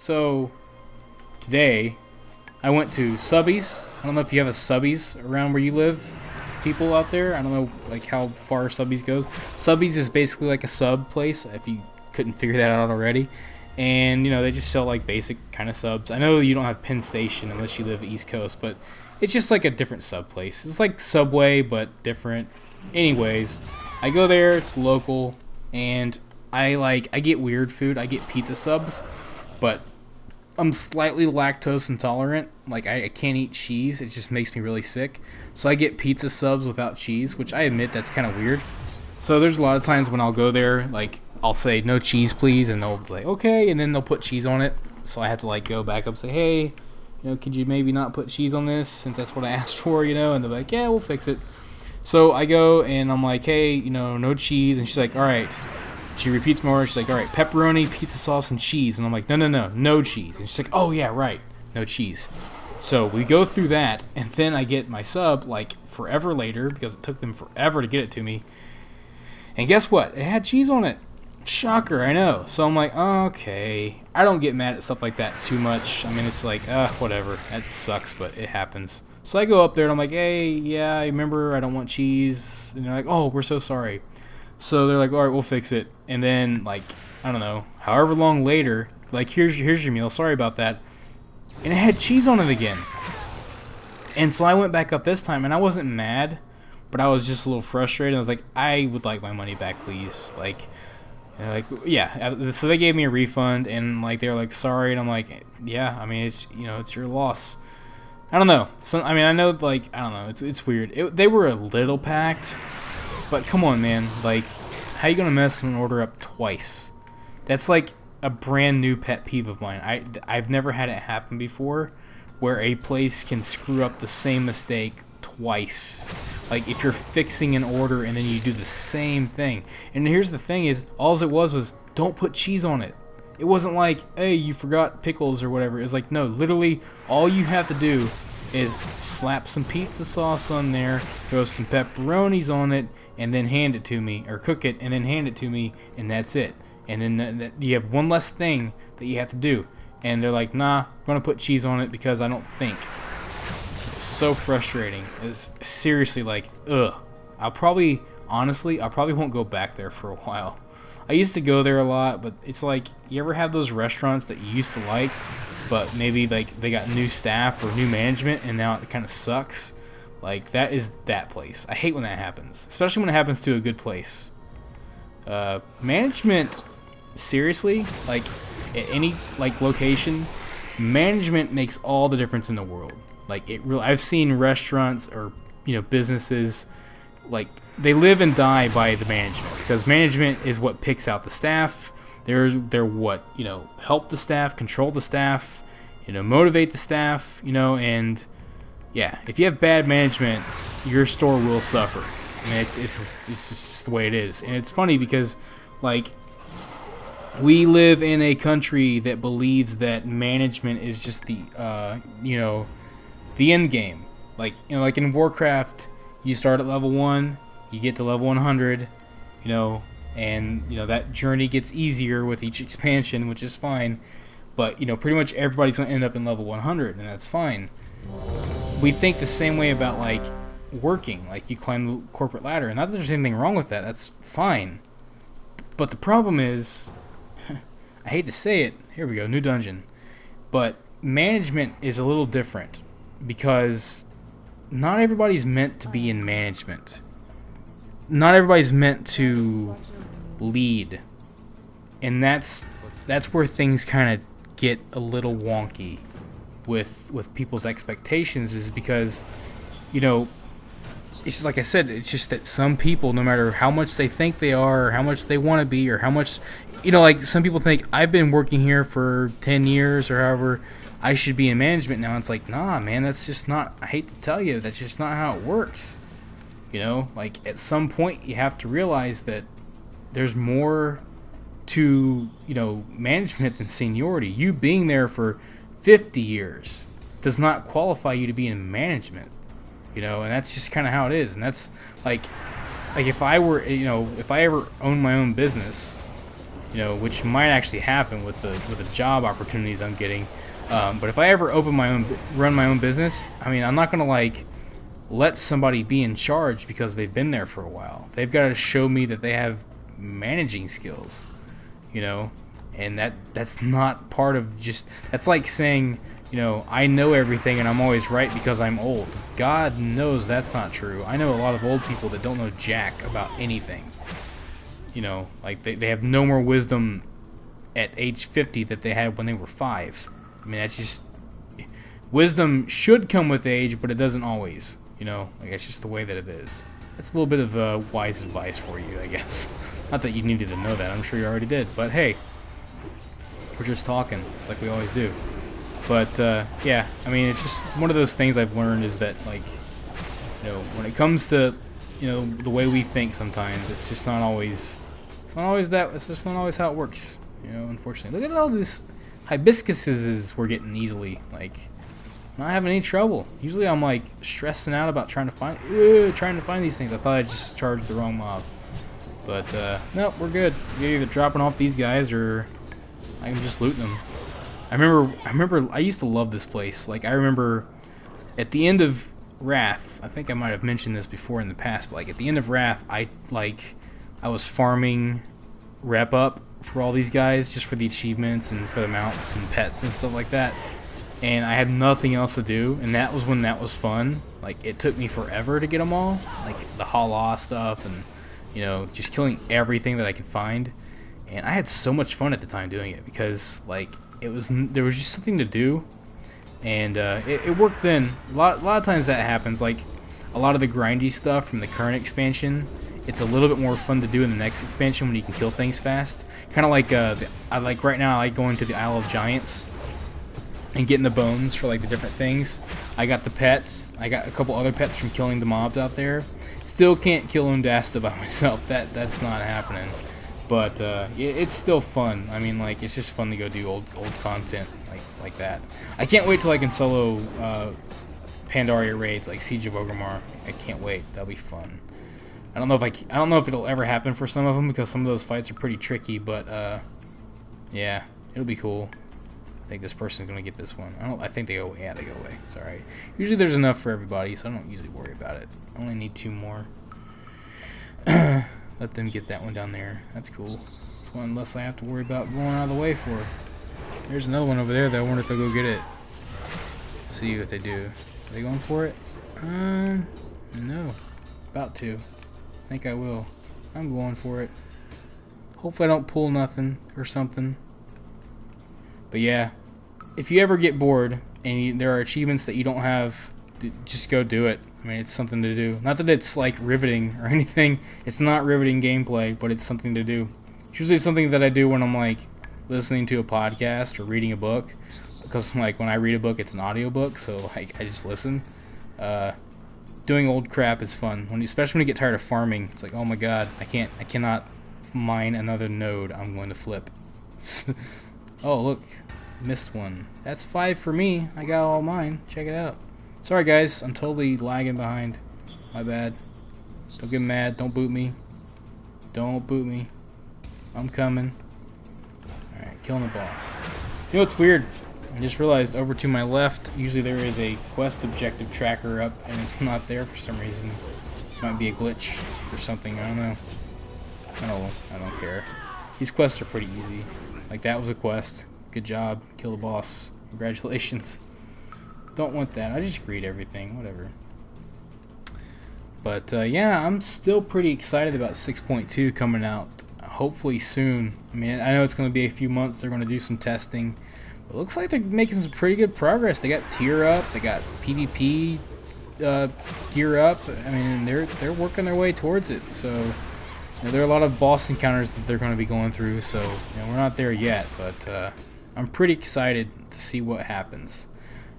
So today I went to Subbies. I don't know if you have a Subbies around where you live, people out there. I don't know like how far Subbies goes. Subbies is basically like a sub place, if you couldn't figure that out already. And they just sell like basic kind of subs. I know you don't have Penn Station unless you live East Coast, but it's just like a different sub place. It's like Subway but different. Anyways, I go there, it's local, and I get weird food. I get pizza subs, but I'm slightly lactose intolerant. Like I can't eat cheese. It just makes me really sick. So I get pizza subs without cheese, which I admit that's kind of weird. So there's a lot of times when I'll go there, like I'll say no cheese please, and they'll be like okay, and then they'll put cheese on it. So I have to like go back up and say, hey, could you maybe not put cheese on this since that's what I asked for, and they're like, yeah, we'll fix it. So I go and I'm like, hey, no cheese, and she's like, all right. She repeats more. She's like, all right, pepperoni, pizza sauce, and cheese. And I'm like, no cheese. And she's like, oh yeah, right, no cheese. So we go through that, and then I get my sub like forever later because it took them forever to get it to me. And guess what? It had cheese on it. Shocker, I know. So I'm like, okay. I don't get mad at stuff like that too much. I mean, it's like, whatever. That sucks, but it happens. So I go up there and I'm like, hey, yeah, I remember I don't want cheese. And they're like, oh, we're so sorry. So they're like, all right, we'll fix it. And then, like, I don't know, however long later, like, here's your meal. Sorry about that. And it had cheese on it again. And so I went back up this time, and I wasn't mad, but I was just a little frustrated. I was like, I would like my money back, please. Like, yeah. So they gave me a refund, and like they were like, sorry, and I'm like, yeah. I mean, it's it's your loss. I don't know. So I mean, I know, like, I don't know. It's weird. They were a little packed, but come on, man. Like, how you gonna mess an order up twice? That's like a brand new pet peeve of mine. I've never had it happen before, where a place can screw up the same mistake twice. Like if you're fixing an order and then you do the same thing. And here's the thing is, all it was don't put cheese on it. It wasn't like, hey, you forgot pickles or whatever. It's like, no, literally all you have to do is slap some pizza sauce on there, throw some pepperonis on it, and then hand it to me, or cook it and then hand it to me, and that's it. And then you have one less thing that you have to do. And they're like, nah, I'm going to put cheese on it because I don't think. It's so frustrating. It's seriously like, ugh. Honestly, I probably won't go back there for a while. I used to go there a lot, but it's like, you ever have those restaurants that you used to like, but maybe like they got new staff or new management and now it kind of sucks? Like, that is that place. I hate when that happens, especially when it happens to a good place. Management, seriously, like at any like location, management makes all the difference in the world. Like I've seen restaurants or businesses, like they live and die by the management, because management is what picks out the staff. They're what help the staff, control the staff, motivate the staff, and yeah, if you have bad management, your store will suffer. I mean, it's just the way it is. And it's funny because, like, we live in a country that believes that management is just the end game. Like, like in Warcraft, you start at level 1, you get to level 100, and that journey gets easier with each expansion, which is fine. But pretty much everybody's gonna end up in level 100, and that's fine. We think the same way about like working, like you climb the corporate ladder, and not that there's anything wrong with that. That's fine. But the problem is, I hate to say it, here we go, new dungeon, but management is a little different, because not everybody's meant to be in management. Not everybody's meant to lead, and that's where things kind of get a little wonky with people's expectations, is because it's just like I said, it's just that some people, no matter how much they think they are, or how much they want to be, or how much, like some people think, I've been working here for 10 years or however, I should be in management now. It's like, nah, man, that's just not, I hate to tell you, that's just not how it works. Like at some point you have to realize that there's more to, management than seniority. You being there for 50 years does not qualify you to be in management. And that's just kind of how it is. And that's like if I were, if I ever owned my own business, you know, which might actually happen with the job opportunities I'm getting. But if I ever run my own business, I mean, I'm not gonna like let somebody be in charge because they've been there for a while. They've got to show me that they have managing skills, you know, and that's not part of just, that's like saying, you know, I know everything and I'm always right because I'm old. God knows that's not true. I know a lot of old people that don't know jack about anything. You know, like they have no more wisdom at age 50 that they had when they were 5. I mean, that's just, wisdom should come with age, but it doesn't always. You know, like it's just the way that it is. That's a little bit of wise advice for you, I guess. Not that you needed to know that. I'm sure you already did. But hey, we're just talking. It's like we always do. But yeah, I mean, it's just one of those things I've learned is that, like, you know, when it comes to, you know, the way we think sometimes, it's just not always. It's just not always how it works. You know, unfortunately. Look at all this hibiscuses we're getting easily. Like, not having any trouble. Usually I'm like stressing out about trying to find these things. I thought I just charged the wrong mob. But nope, we're good. We're either dropping off these guys or I'm just looting them. I remember I used to love this place. Like, I remember at the end of Wrath, I think I might have mentioned this before in the past, but like at the end of Wrath, I was farming rep up for all these guys just for the achievements and for the mounts and pets and stuff like that. And I had nothing else to do, and that was when that was fun. Like, it took me forever to get them all, like the Hala stuff, and, you know, just killing everything that I could find. And I had so much fun at the time doing it because, like, there was just something to do, and it worked then. A lot of times that happens. Like, a lot of the grindy stuff from the current expansion, it's a little bit more fun to do in the next expansion when you can kill things fast. Kind of like right now, I like going to the Isle of Giants and getting the bones for like the different things. I got the pets. I got a couple other pets from killing the mobs out there. Still can't kill Undasta by myself. That's not happening. But it's still fun. I mean, like, it's just fun to go do old content like that. I can't wait till I can solo Pandaria raids like Siege of Orgrimmar. I can't wait. That'll be fun. I don't know if it'll ever happen for some of them because some of those fights are pretty tricky. But yeah, it'll be cool. I think this person's gonna get this one. I think they go away. Yeah, they go away. It's alright. Usually there's enough for everybody, so I don't usually worry about it. I only need 2 more. Let them get that one down there. That's cool. It's one less I have to worry about going out of the way for. There's another one over there that I wonder if they'll go get it. See if they do. Are they going for it? No. About to. I think I will. I'm going for it. Hopefully I don't pull nothing or something. But yeah, if you ever get bored and there are achievements that you don't have, just go do it. I mean, it's something to do. Not that it's like riveting or anything. It's not riveting gameplay, but it's something to do. It's usually something that I do when I'm like listening to a podcast or reading a book. Because like when I read a book, it's an audiobook, so like I just listen. Doing old crap is fun. Especially when you get tired of farming, it's like, oh my god, I cannot mine another node. I'm going to flip. Oh look, missed one. That's 5 for me. I got all mine. Check it out. Sorry guys, I'm totally lagging behind. My bad. Don't get mad. Don't boot me. Don't boot me. I'm coming. Alright, killing the boss. You know what's weird? I just realized over to my left, usually there is a quest objective tracker up, and it's not there for some reason. Might be a glitch or something. I don't know. I don't care. These quests are pretty easy. Like, that was a quest. Good job. Kill the boss. Congratulations. Don't want that. I just read everything. Whatever. But, yeah, I'm still pretty excited about 6.2 coming out. Hopefully soon. I mean, I know it's going to be a few months. They're going to do some testing. But it looks like they're making some pretty good progress. They got tier up. They got PvP gear up. I mean, they're working their way towards it. So, you know, there are a lot of boss encounters that they're going to be going through. So, you know, we're not there yet. But I'm pretty excited to see what happens.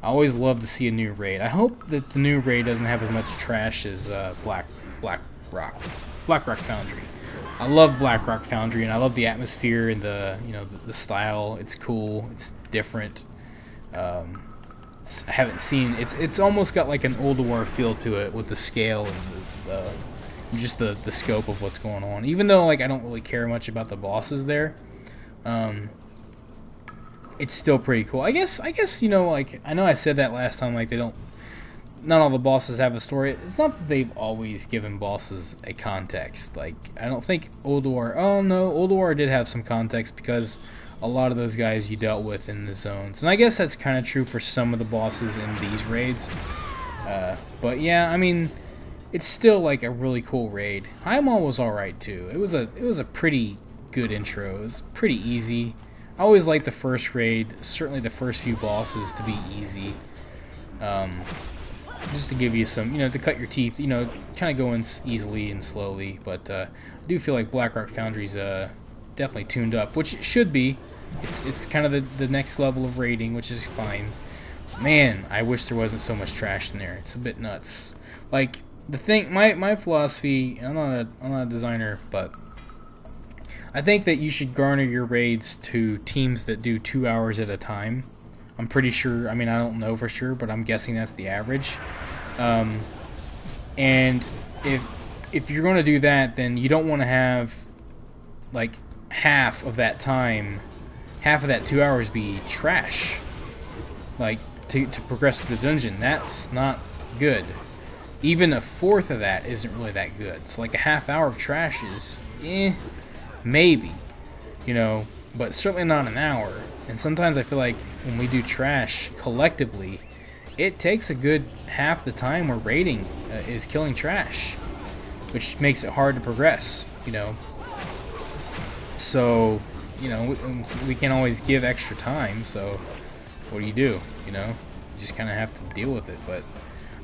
I always love to see a new raid. I hope that the new raid doesn't have as much trash as Black Rock Foundry. I love Black Rock Foundry, and I love the atmosphere and the style. It's cool. It's different. I haven't seen. It's almost got like an Old War feel to it with the scale and just the scope of what's going on. Even though like I don't really care much about the bosses there, It's still pretty cool. I guess you know, like, I know I said that last time, like, not all the bosses have a story. It's not that they've always given bosses a context. Like, I don't think Ulduar... Oh, no, Ulduar did have some context because a lot of those guys you dealt with in the zones. And I guess that's kind of true for some of the bosses in these raids. But yeah, I mean, it's still, like, a really cool raid. Highmaul was alright, too. It was a pretty good intro. It was pretty easy. I always like the first raid, certainly the first few bosses, to be easy. Just to give you some, you know, to cut your teeth, you know, kind of go in easily and slowly. But I do feel like Blackrock Foundry's definitely tuned up, which it should be. It's kind of the next level of raiding, which is fine. Man, I wish there wasn't so much trash in there. It's a bit nuts. Like, the thing, my philosophy, I'm not a designer, but I think that you should garner your raids to teams that do 2 hours at a time. I'm pretty sure, I mean, I don't know for sure, but I'm guessing that's the average. And if you're going to do that, then you don't want to have, like, half of that time, half of that 2 hours be trash. Like, to progress through the dungeon. That's not good. Even a fourth of that isn't really that good. So, like, a half hour of trash is, maybe, you know, but certainly not an hour. And sometimes I feel like when we do trash collectively, it takes a good half the time we're raiding is killing trash, which makes it hard to progress, you know. So, you know, we can't always give extra time, so what do? You know, you just kind of have to deal with it. But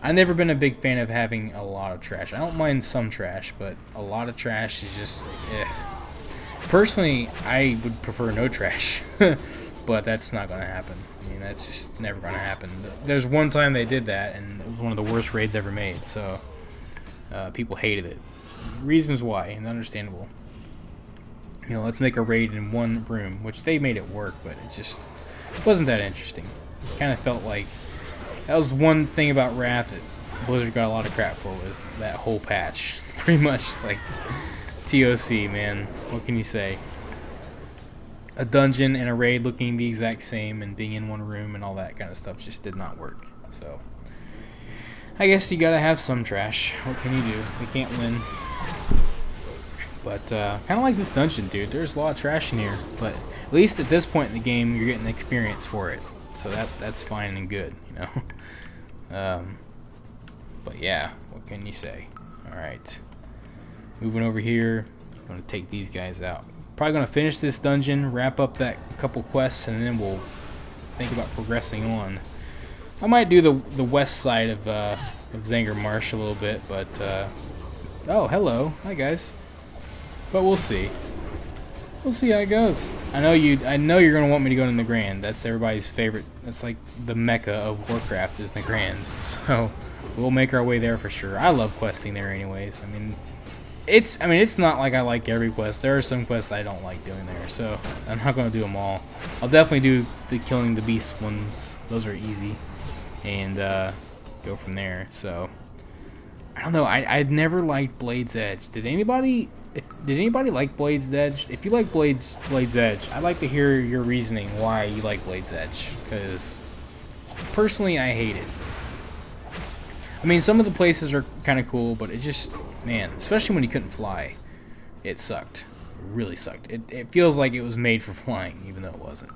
I've never been a big fan of having a lot of trash. I don't mind some trash, but a lot of trash is just, Personally, I would prefer no trash, but that's not going to happen. I mean, that's just never going to happen. There's one time they did that, and it was one of the worst raids ever made, so people hated it. So, reasons why, and understandable. You know, let's make a raid in one room, which they made it work, but it just wasn't that interesting. It kind of felt like that was one thing about Wrath that Blizzard got a lot of crap for, was that whole patch. Pretty much, like, TOC, man. What can you say? A dungeon and a raid looking the exact same and being in one room and all that kind of stuff just did not work. So, I guess you gotta have some trash. What can you do? We can't win. But, kind of like this dungeon, dude. There's a lot of trash in here. But at least at this point in the game, you're getting experience for it. So that's fine and good, you know? But yeah, what can you say? Alright. Moving over here, I'm going to take these guys out. Probably going to finish this dungeon, wrap up that couple quests, and then we'll think about progressing on. I might do the west side of Zangarmarsh a little bit, but oh, hello, hi guys. But we'll see. We'll see how it goes. I know you're going to want me to go to Nagrand. That's everybody's favorite. That's like the mecca of Warcraft is Nagrand. So we'll make our way there for sure. I love questing there, anyways. I mean, it's not like I like every quest. There are some quests I don't like doing there, so I'm not going to do them all. I'll definitely do the killing the beast ones. Those are easy, and go from there. So I don't know. I'd never liked Blade's Edge. Did anybody like Blade's Edge? If you like Blade's Edge, I'd like to hear your reasoning why you like Blade's Edge, because personally I hate it. I mean, some of the places are kind of cool, but it just, man, especially when you couldn't fly, it sucked. It really sucked. It feels like it was made for flying, even though it wasn't.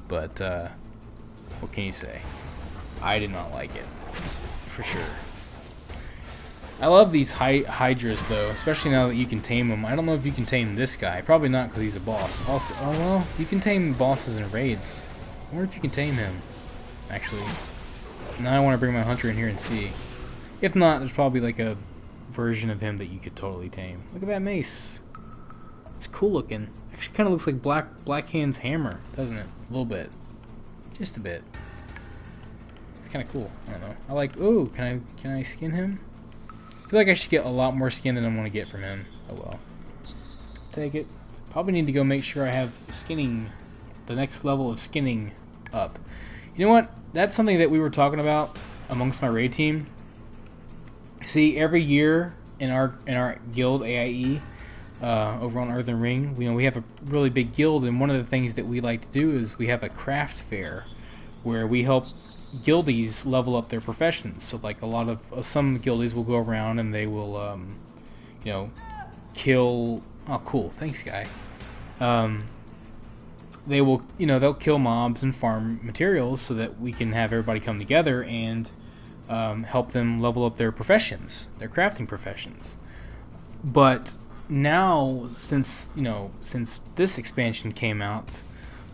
But, what can you say? I did not like it, for sure. I love these Hydras, though, especially now that you can tame them. I don't know if you can tame this guy. Probably not, because he's a boss. Also, oh, well, you can tame bosses in raids. I wonder if you can tame him, actually. Now I want to bring my hunter in here and see. If not, there's probably like a version of him that you could totally tame. Look at that mace. It's cool looking. Actually kind of looks like Blackhand's hammer, doesn't it? A little bit. Just a bit. It's kind of cool. I don't know. I like, ooh, can I skin him? I feel like I should get a lot more skin than I want to get from him. Oh well. Take it. Probably need to go make sure I have skinning, the next level of skinning up. You know what? That's something that we were talking about amongst my raid team. See, every year in our guild AIE, over on Earthen Ring. We have a really big guild, and one of the things that we like to do is we have a craft fair where we help guildies level up their professions. So like a lot of some guildies will go around and they will kill. Oh, cool. Thanks, guy. They will, they'll kill mobs and farm materials so that we can have everybody come together and help them level up their professions, their crafting professions. But now, since this expansion came out,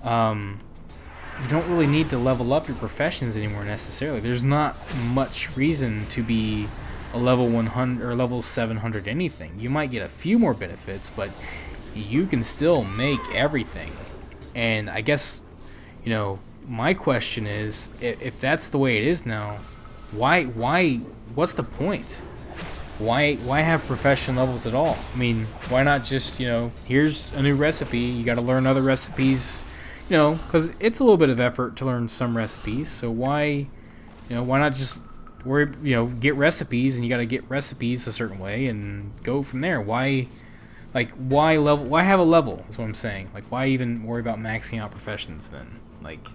you don't really need to level up your professions anymore necessarily. There's not much reason to be a level 100 or level 700 anything. You might get a few more benefits, but you can still make everything. And I guess, my question is, if that's the way it is now, why what's the point? Why have profession levels at all? I mean, why not just, here's a new recipe, you got to learn other recipes, because it's a little bit of effort to learn some recipes. So why not just get recipes, and you got to get recipes a certain way and go from there. Why have a level is what I'm saying. Like, why even worry about maxing out professions then? Like,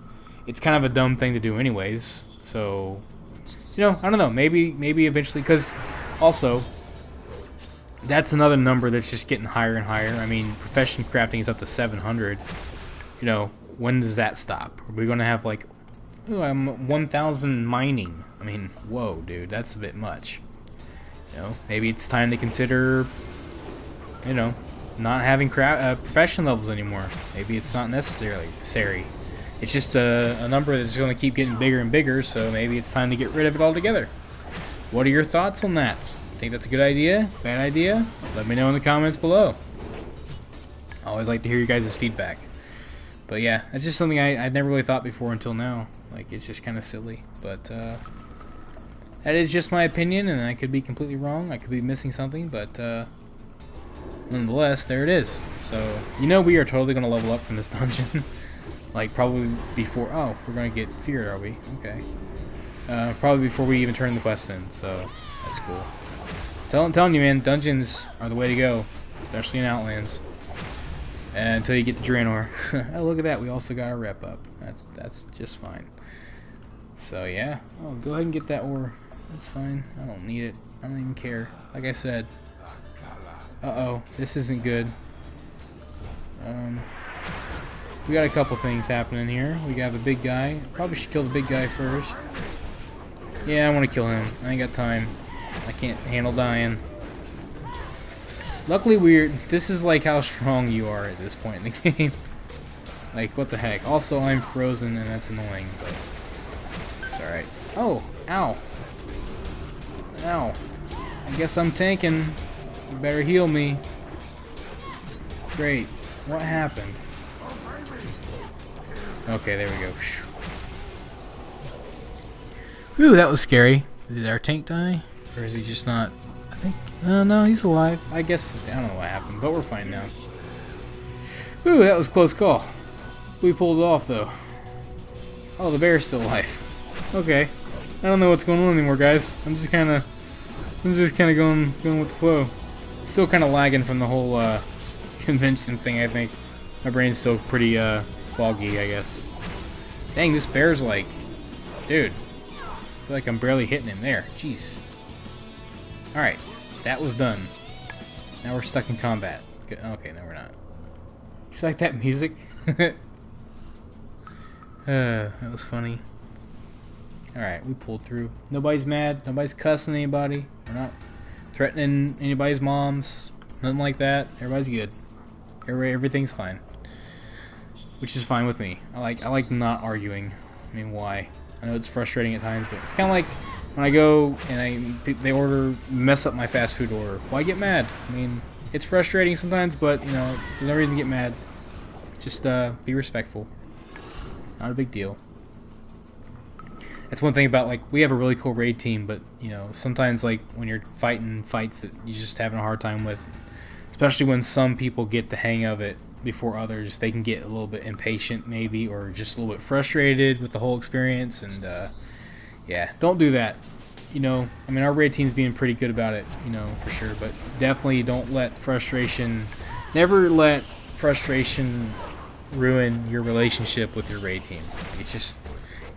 it's kind of a dumb thing to do anyways. So, I don't know, maybe eventually, because also, that's another number that's just getting higher and higher. I mean, profession crafting is up to 700. When does that stop? Are we going to have, like, 1,000 mining? I mean, whoa, dude, that's a bit much. Maybe it's time to consider, not having profession levels anymore. Maybe it's not necessarily necessary. It's just a number that's going to keep getting bigger and bigger, so maybe it's time to get rid of it altogether. What are your thoughts on that? Think that's a good idea? Bad idea? Let me know in the comments below. I always like to hear you guys' feedback. But yeah, it's just something I'd never really thought before until now. Like, it's just kind of silly. But that is just my opinion, and I could be completely wrong. I could be missing something, but nonetheless, there it is. So, we are totally going to level up from this dungeon. Like, probably before... Oh, we're going to get feared, are we? Okay. Probably before we even turn the quest in, so that's cool. Telling you, man, dungeons are the way to go, especially in Outlands. Until you get to Draenor. Oh, look at that, we also got our rep up. That's just fine. So yeah, go ahead and get that ore. That's fine. I don't need it. I don't even care. Like I said. Uh-oh, this isn't good. We got a couple things happening here. We got a big guy. Probably should kill the big guy first. Yeah, I want to kill him. I ain't got time. I can't handle dying. Luckily, this is like how strong you are at this point in the game. Like, what the heck. Also, I'm frozen, and that's annoying, but it's alright. Oh, ow. Ow. I guess I'm tanking. You better heal me. Great. What happened? Okay, there we go. Whew, that was scary. Did our tank die? Or is he just not... I think... no, he's alive. I guess... I don't know what happened, but we're fine now. Whew, that was a close call. We pulled it off, though. Oh, the bear's still alive. Okay. I don't know what's going on anymore, guys. I'm just kind of going with the flow. Still kind of lagging from the whole convention thing, I think. My brain's still pretty foggy, I guess. Dang, this bear's like... Dude. I feel like I'm barely hitting him there. Jeez. Alright. That was done. Now we're stuck in combat. Okay, no we're not. You like that music? That was funny. Alright, we pulled through. Nobody's mad. Nobody's cussing anybody. We're not threatening anybody's moms. Nothing like that. Everybody's good. Everything's fine. Which is fine with me. I like not arguing. I mean, why? I know it's frustrating at times, but it's kind of like when I go and they mess up my fast food order. Why get mad? I mean, it's frustrating sometimes, but there's no reason to get mad. Just be respectful. Not a big deal. That's one thing about, like, we have a really cool raid team, but sometimes, like, when you're fighting fights that you're just having a hard time with, especially when some people get the hang of it before others, they can get a little bit impatient maybe, or just a little bit frustrated with the whole experience, and yeah, don't do that. you know, I mean, our raid team's being pretty good about it, you know, for sure. But definitely don't let frustration, never let frustration ruin your relationship with your raid team. It's just,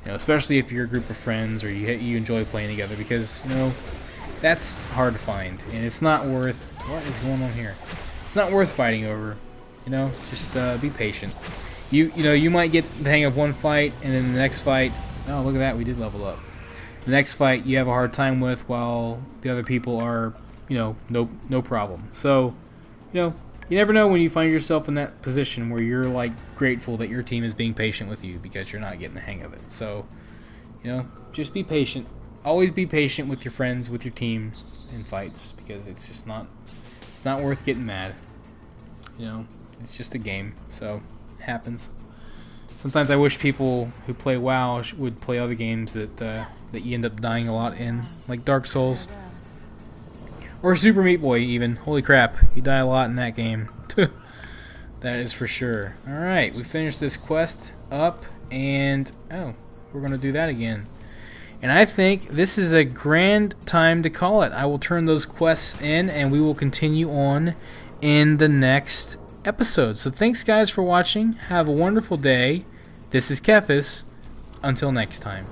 you know, especially if you're a group of friends or you enjoy playing together, because, you know, that's hard to find, and it's not worth. What is going on here? It's not worth fighting over. You know, just be patient. You know, you might get the hang of one fight, and then the next fight. Oh, look at that, we did level up. The next fight you have a hard time with, while the other people are, you know, no problem. So, you know, you never know when you find yourself in that position where you're like grateful that your team is being patient with you because you're not getting the hang of it. So, you know, just be patient. Always be patient with your friends, with your team in fights, because it's just not worth getting mad. You know, it's just a game, so it happens. Sometimes I wish people who play WoW would play other games that you end up dying a lot in, like Dark Souls. Or Super Meat Boy, even. Holy crap, you die a lot in that game. That is for sure. Alright, we finished this quest up, and oh, we're going to do that again. And I think this is a grand time to call it. I will turn those quests in, and we will continue on in the next episode. So thanks, guys, for watching. Have a wonderful day. This is Kephas. Until next time.